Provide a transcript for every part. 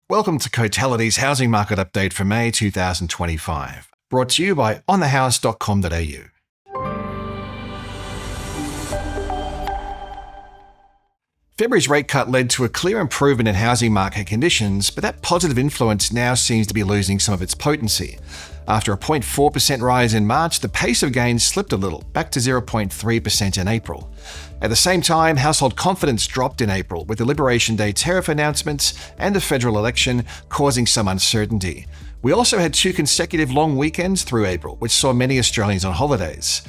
Welcome to Cotality's Housing Market Update for May 2025, brought to you by onthehouse.com.au. February's rate cut led to a clear improvement in housing market conditions, but that positive influence now seems to be losing some of its potency. After a 0.4% rise in March, the pace of gains slipped a little, back to 0.3% in April. At the same time, household confidence dropped in April, with the Liberation Day tariff announcements and the federal election causing some uncertainty. We also had 2 consecutive long weekends through April, which saw many Australians on holidays.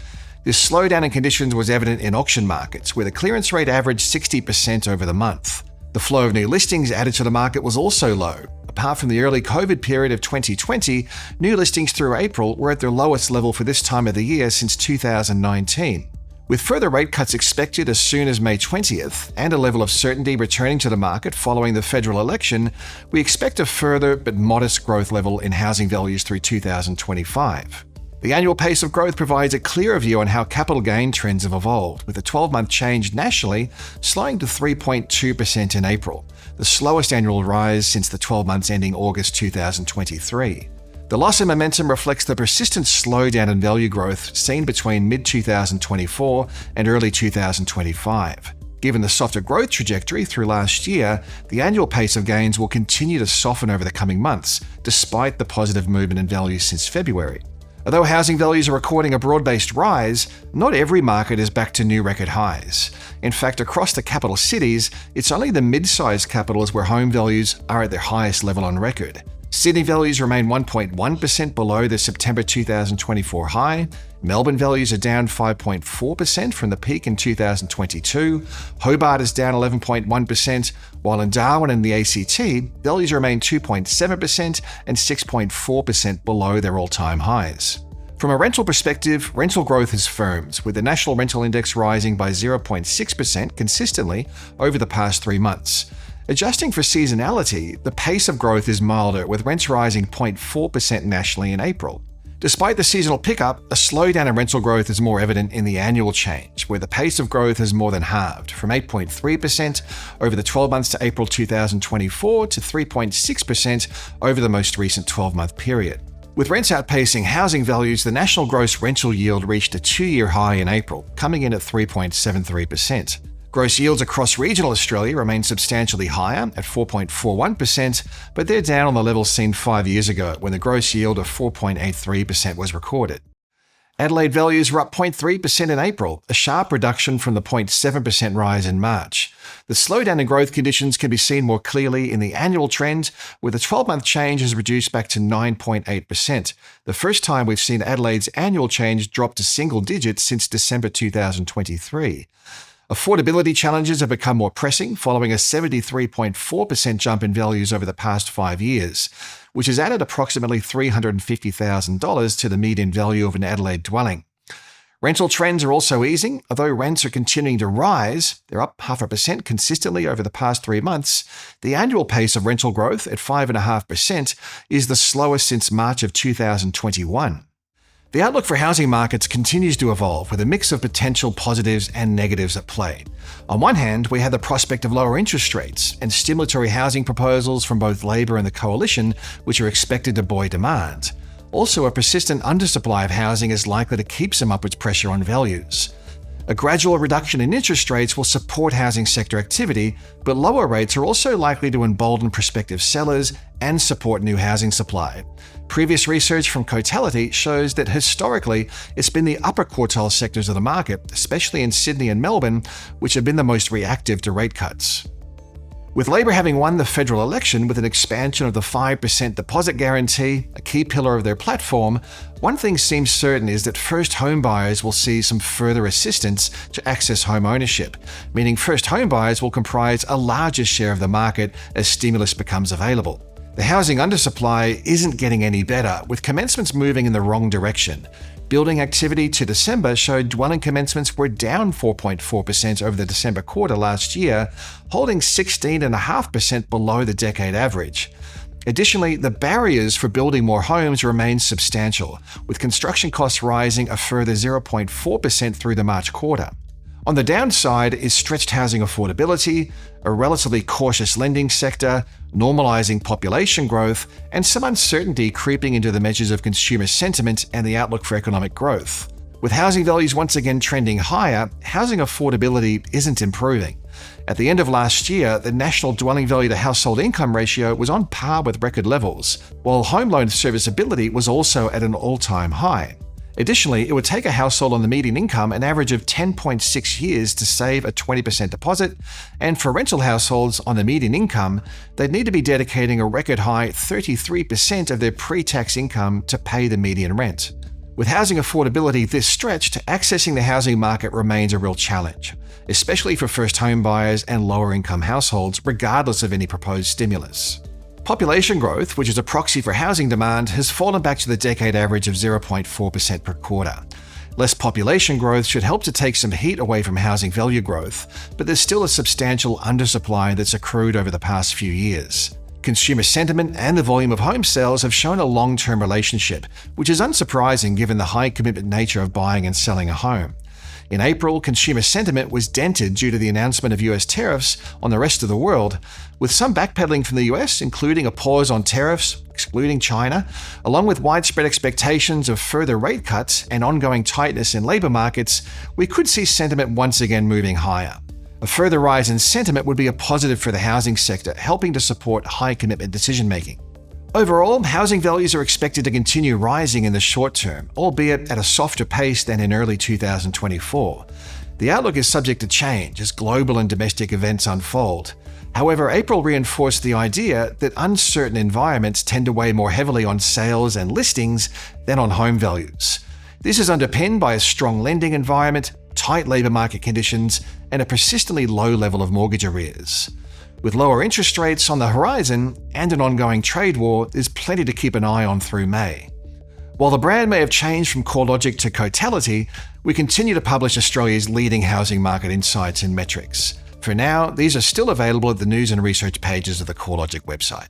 This slowdown in conditions was evident in auction markets, where the clearance rate averaged 60% over the month. The flow of new listings added to the market was also low. Apart from the early COVID period of 2020, new listings through April were at their lowest level for this time of the year since 2019. With further rate cuts expected as soon as May 20th and a level of certainty returning to the market following the federal election, we expect a further but modest growth level in housing values through 2025. The annual pace of growth provides a clearer view on how capital gain trends have evolved, with the 12-month change nationally slowing to 3.2% in April, the slowest annual rise since the 12 months ending August 2023. The loss in momentum reflects the persistent slowdown in value growth seen between mid-2024 and early 2025. Given the softer growth trajectory through last year, the annual pace of gains will continue to soften over the coming months, despite the positive movement in values since February. Although housing values are recording a broad-based rise, not every market is back to new record highs. In fact, across the capital cities, it's only the mid-sized capitals where home values are at their highest level on record. Sydney values remain 1.1% below the September 2024 high. Melbourne values are down 5.4% from the peak in 2022. Hobart is down 11.1%, while in Darwin and the ACT, values remain 2.7% and 6.4% below their all-time highs. From a rental perspective, rental growth has firmed, with the National Rental Index rising by 0.6% consistently over the past 3 months. Adjusting for seasonality, the pace of growth is milder, with rents rising 0.4% nationally in April. Despite the seasonal pickup, a slowdown in rental growth is more evident in the annual change, where the pace of growth has more than halved, from 8.3% over the 12 months to April 2024 to 3.6% over the most recent 12-month period. With rents outpacing housing values, the national gross rental yield reached a 2-year high in April, coming in at 3.73%. Gross yields across regional Australia remain substantially higher at 4.41%, but they're down on the levels seen 5 years ago when the gross yield of 4.83% was recorded. Adelaide values were up 0.3% in April, a sharp reduction from the 0.7% rise in March. The slowdown in growth conditions can be seen more clearly in the annual trend, where the 12-month change has reduced back to 9.8%, the first time we've seen Adelaide's annual change drop to single digits since December 2023. Affordability challenges have become more pressing following a 73.4% jump in values over the past 5 years, which has added approximately $350,000 to the median value of an Adelaide dwelling. Rental trends are also easing. Although rents are continuing to rise, they're up 0.5% consistently over the past 3 months. The annual pace of rental growth at 5.5% is the slowest since March of 2021. The outlook for housing markets continues to evolve, with a mix of potential positives and negatives at play. On one hand, we have the prospect of lower interest rates and stimulatory housing proposals from both Labor and the Coalition, which are expected to buoy demand. Also, a persistent undersupply of housing is likely to keep some upwards pressure on values. A gradual reduction in interest rates will support housing sector activity, but lower rates are also likely to embolden prospective sellers and support new housing supply. Previous research from Cotality shows that historically, it's been the upper quartile sectors of the market, especially in Sydney and Melbourne, which have been the most reactive to rate cuts. With Labor having won the federal election with an expansion of the 5% deposit guarantee, a key pillar of their platform, one thing seems certain is that first home buyers will see some further assistance to access home ownership, meaning first home buyers will comprise a larger share of the market as stimulus becomes available. The housing undersupply isn't getting any better, with commencements moving in the wrong direction. Building activity to December showed dwelling commencements were down 4.4% over the December quarter last year, holding 16.5% below the decade average. Additionally, the barriers for building more homes remain substantial, with construction costs rising a further 0.4% through the March quarter. On the downside is stretched housing affordability, a relatively cautious lending sector, normalizing population growth, and some uncertainty creeping into the measures of consumer sentiment and the outlook for economic growth. With housing values once again trending higher, housing affordability isn't improving. At the end of last year, the national dwelling value to household income ratio was on par with record levels, while home loan serviceability was also at an all-time high. Additionally, it would take a household on the median income an average of 10.6 years to save a 20% deposit, and for rental households on the median income, they'd need to be dedicating a record high 33% of their pre-tax income to pay the median rent. With housing affordability this stretched, accessing the housing market remains a real challenge, especially for first home buyers and lower income households, regardless of any proposed stimulus. Population growth, which is a proxy for housing demand, has fallen back to the decade average of 0.4% per quarter. Less population growth should help to take some heat away from housing value growth, but there's still a substantial undersupply that's accrued over the past few years. Consumer sentiment and the volume of home sales have shown a long-term relationship, which is unsurprising given the high commitment nature of buying and selling a home. In April, consumer sentiment was dented due to the announcement of US tariffs on the rest of the world, with some backpedaling from the US, including a pause on tariffs, excluding China, along with widespread expectations of further rate cuts and ongoing tightness in labor markets. We could see sentiment once again moving higher. A further rise in sentiment would be a positive for the housing sector, helping to support high commitment decision-making. Overall, housing values are expected to continue rising in the short term, albeit at a softer pace than in early 2024. The outlook is subject to change as global and domestic events unfold. However, April reinforced the idea that uncertain environments tend to weigh more heavily on sales and listings than on home values. This is underpinned by a strong lending environment, tight labor market conditions, and a persistently low level of mortgage arrears. With lower interest rates on the horizon and an ongoing trade war, there's plenty to keep an eye on through May. While the brand may have changed from CoreLogic to Cotality, we continue to publish Australia's leading housing market insights and metrics. For now, these are still available at the news and research pages of the CoreLogic website.